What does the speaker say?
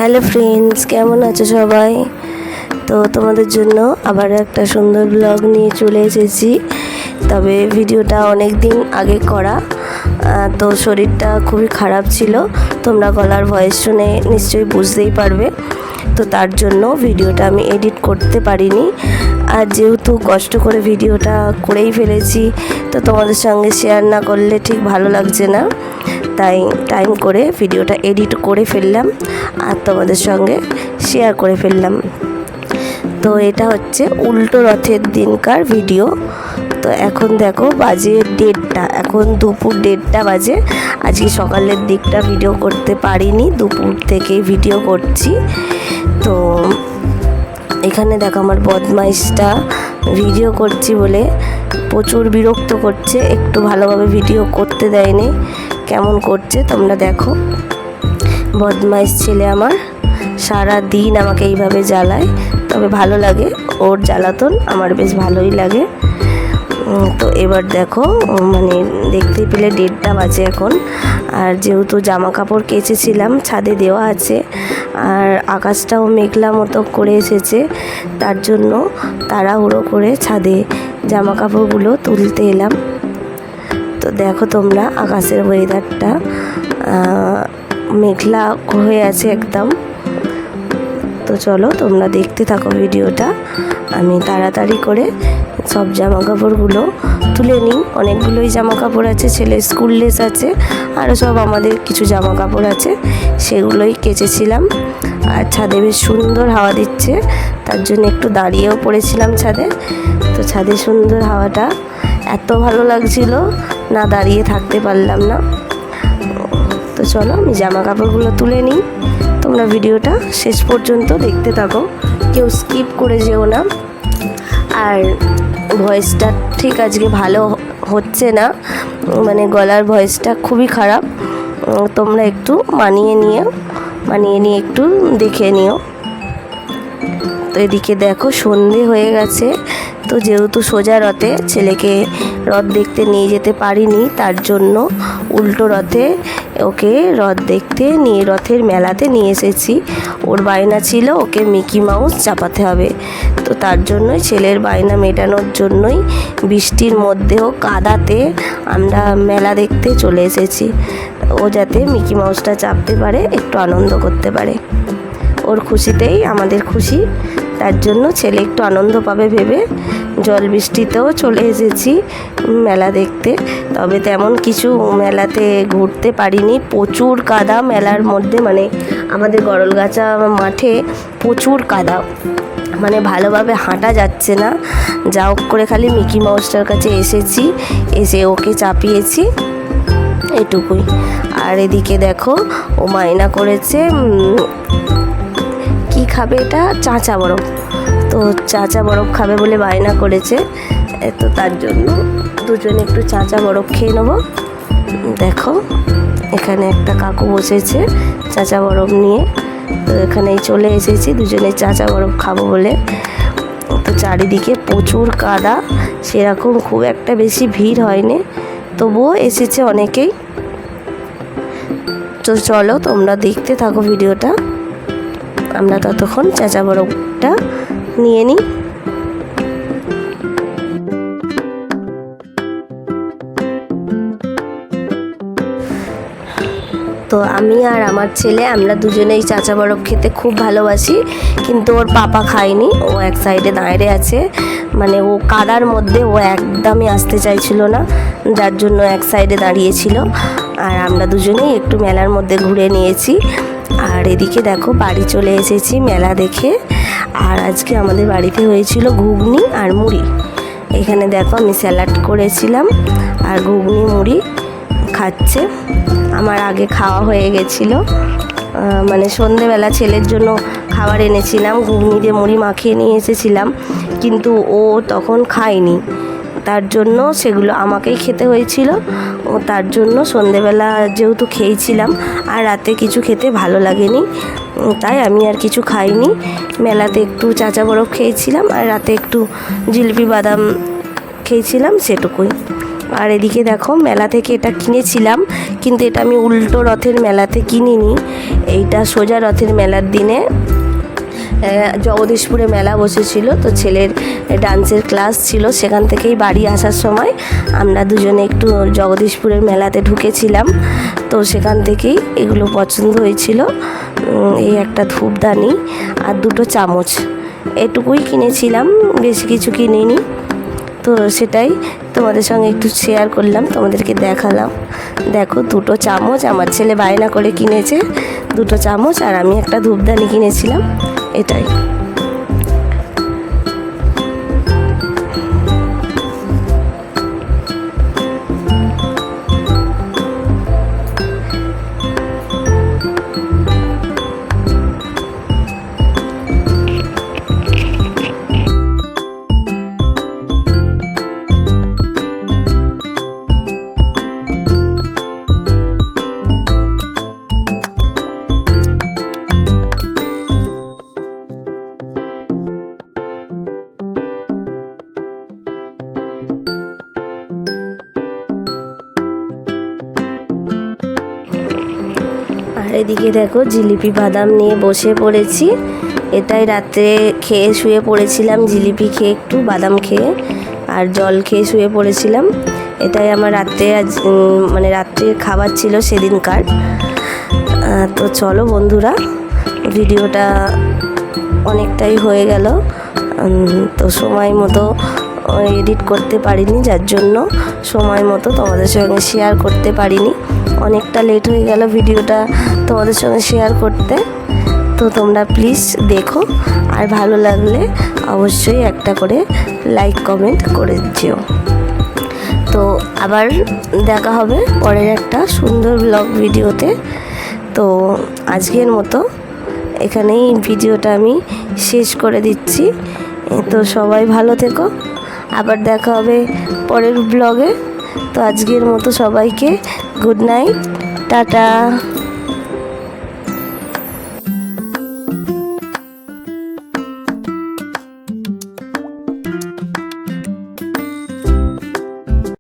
Hello friends, কেমন আছো সবাই? তো তোমাদের জন্য আবার একটা সুন্দর ব্লগ নিয়ে চলে এসেছি। তবে ভিডিওটা অনেক দিন আগে করা, তো শরীরটা খুবই খারাপ ছিল। তোমরা গলার ভয়েস শুনে নিশ্চয়ই বুঝতেই পারবে। তো তার জন্য ভিডিওটা আমি এডিট করতে পারিনি। আর যেহেতু কষ্ট করে ভিডিওটা করেই ফেলেছি, তো তোমাদের সঙ্গে শেয়ার না করলে ঠিক ভালো লাগছে না। তাই টাইম করে ভিডিওটা এডিট করে ফেললাম আর তোমাদের সঙ্গে শেয়ার করে ফেললাম। তো এটা হচ্ছে উল্টো রথের দিনকার ভিডিও। তো এখন দেখো বাজে 1:30, এখন দুপুর 1:30 বাজে। আজকে সকালের দিকটা ভিডিও করতে পারিনি, দুপুর থেকে ভিডিও করছি। তো এখানে দেখো আমার বদমাইশটা ভিডিও করছি বলে প্রচুর বিরক্ত করছে, একটু ভালোভাবে ভিডিও করতে দেয়নি। কেমন করছে তোমরা দেখো। বদমাইশ ছেলে আমার সারা দিন আমাকে এইভাবে জ্বালায়, তবে ভালো লাগে, ওর জ্বালাতন আমার বেশ ভালোই লাগে। তো এবার দেখো, মানে দেখতে পেলে 1:30 বাজে এখন। আর যেহেতু জামা কাপড় কেচেছিলাম, ছাদে দেওয়া আছে, আর আকাশটাও মেঘলা মতো করে এসেছে, তার জন্য তাড়াহুড়ো করে ছাদে জামা কাপড়গুলো তুলতে এলাম। তো দেখো তোমরা আকাশের ওয়েদারটা মেঘলা হয়ে আছে একদম। তো চলো তোমরা দেখতে থাকো ভিডিওটা। আমি তাড়াতাড়ি করে সব জামা কাপড়গুলো তুলে নিই। অনেকগুলোই জামা কাপড় আছে, ছেলের স্কুল ড্রেস আছে, আরও সব আমাদের কিছু জামা কাপড় আছে, সেগুলোই কেচেছিলাম। আর ছাদে বেশ সুন্দর হাওয়া দিচ্ছে, তার জন্য একটু দাঁড়িয়েও পড়েছিলাম ছাদে। তো ছাদে সুন্দর হাওয়াটা এত ভালো লাগছিল না, দাঁড়িয়ে থাকতে পারলাম না। তো চলো আমি জামা কাপড়গুলো তুলে নিই। তোমরা ভিডিওটা শেষ পর্যন্ত দেখতে থাকো, কেউ স্কিপ করে যেও না। আর ভয়েসটা ঠিক আজকে ভালো হচ্ছে না, মানে গলার ভয়েসটা খুবই খারাপ। তোমরা একটু মানিয়ে নিয়ে একটু দেখে নিও। তো এদিকে দেখো সন্ধে হয়ে গেছে। তো যেহেতু সোজা রথে ছেলেকে রথ দেখতে নিয়ে যেতে পারিনি, তার জন্য উল্টো রথে ওকে রথ দেখতে নিয়ে রথের মেলাতে নিয়ে এসেছি। ওর বায়না ছিল ওকে মিকি মাউস চাপাতে হবে। তো তার জন্যই, ছেলের বায়না মেটানোর জন্যই বৃষ্টির মধ্যেও কাদাতে আমরা মেলা দেখতে চলে এসেছি। ও যাতে মিকি মাউসটা চাপতে পারে, একটু আনন্দ করতে পারে। ওর খুশিতেই আমাদের খুশি, তার জন্য ছেলে একটু আনন্দ পাবে ভেবে জল বৃষ্টিতেও চলে এসেছি মেলা দেখতে। তবে তেমন কিছু মেলাতে ঘুরতে পারিনি, প্রচুর কাদা মেলার মধ্যে, মানে আমাদের গরলগাছা মাঠে প্রচুর কাদা, মানে ভালোভাবে হাঁটা যাচ্ছে না। যা হোক করে খালি মিকি মাউসটার কাছে এসেছি, এসে ওকে চাপিয়েছি, এটুকুই। আর এদিকে দেখো ও মায়না করেছে কি খাবে, এটা চাঁচা বরফ। তো চাঁচা বরফ খাবে বলে বায়না করেছে, তো তার জন্য দুজনে একটু চাঁচা বরফ খেয়ে নেবো। দেখো এখানে একটা কাকু বসেছে চাঁচা বরফ নিয়ে। তো এখানেই চলে এসেছি দুজনে চাঁচা বরফ খাবো বলে। তো চারিদিকে প্রচুর কাদা, সেরকম খুব একটা বেশি ভিড় হয়নি, তবুও এসেছে অনেকেই। তো চলো তোমরা দেখতে থাকো ভিডিওটা, আমরা ততক্ষণ চাঁচা বরফটা নিয়ে নিই। তো আমি আর আমার ছেলে, আমরা দুজনেই চাঁচা বরফ খেতে খুব ভালোবাসি, কিন্তু ওর পাপা খায়নি, ও এক সাইডে দাঁড়িয়ে আছে। মানে ও কাদার মধ্যে ও একদমই আসতে চাইছিল না, যার জন্য এক সাইডে দাঁড়িয়েছিল। আর আমরা দুজনেই একটু মেলার মধ্যে ঘুরে নিয়েছি। আর এদিকে দেখো বাড়ি চলে এসেছি মেলা দেখে। আর আজকে আমাদের বাড়িতে হয়েছিল ঘুগনি আর মুড়ি। এখানে দেখো আমি স্যালাড করেছিলাম, আর ঘুগনি মুড়ি খাচ্ছে। আমার আগে খাওয়া হয়ে গেছিলো, মানে সন্ধেবেলা ছেলের জন্য খাবার এনেছিলাম, ঘুগনি দিয়ে মুড়ি মাখিয়ে নিয়ে এসেছিলাম, কিন্তু ও তখন খায়নি, তার জন্য সেগুলো আমাকেই খেতে হয়েছিল। ও তার জন্য সন্ধেবেলা যেহেতু খেয়েছিলাম, আর রাতে কিছু খেতে ভালো লাগেনি, তাই আমি আর কিছু খাইনি। মেলাতে একটু চাঁচা বরফ খেয়েছিলাম, আর রাতে একটু জিলিপি বাদাম খেয়েছিলাম, সেটুকুই। আর এদিকে দেখো মেলা থেকে এটা কিনেছিলাম, কিন্তু এটা আমি উল্টো রথের মেলাতে কিনিনি, এইটা সোজা রথের মেলার দিনে জগদীশপুরে মেলা বসেছিল, তো ছেলের ডান্সের ক্লাস ছিল, সেখান থেকেই বাড়ি আসার সময় আমরা দুজনে একটু জগদীশপুরের মেলাতে ঢুকেছিলাম, তো সেখান থেকেই এগুলো পছন্দ হয়েছিল। এই একটা ধূপদানি আর দুটো চামচ, এটুকুই কিনেছিলাম, বেশি কিছু কিনিনি। তো সেটাই তোমাদের সঙ্গে একটু শেয়ার করলাম, তোমাদেরকে দেখালাম। দেখো দুটো চামচ আমার ছেলে বায়না করে কিনেছে, দুটো চামচ, আর আমি একটা ধূপদানি কিনেছিলাম, এটাই। আর এদিকে দেখো জিলিপি বাদাম নিয়ে বসে পড়েছি, এটাই রাত্রে খেয়ে শুয়ে পড়েছিলাম, জিলিপি খেয়ে একটু বাদাম খেয়ে আর জল খেয়ে শুয়ে পড়েছিলাম। এটাই আমার রাত্রে মানে রাত্রের খাবার ছিল সেদিনকার। তো চলো বন্ধুরা, ভিডিওটা অনেকটাই হয়ে গেল, তো সময় মতো এডিট করতে পারিনি, যার জন্য সময় মতো তোমাদের সঙ্গে শেয়ার করতে পারিনি, অনেকটা লেট হয়ে গেল ভিডিওটা তোমাদের সঙ্গে শেয়ার করতে। তো তোমরা প্লিজ দেখো, আর ভালো লাগলে অবশ্যই একটা করে লাইক কমেন্ট করে দিও। তো আবার দেখা হবে পরের একটা সুন্দর ব্লগ ভিডিওতে। তো আজকের মতো এখানেই ভিডিওটা আমি শেষ করে দিচ্ছি। তো সবাই ভালো থেকো, আবার দেখা হবে পরের ব্লগে। তো আজকের মতো সবাইকে গুড নাইট, টাটা।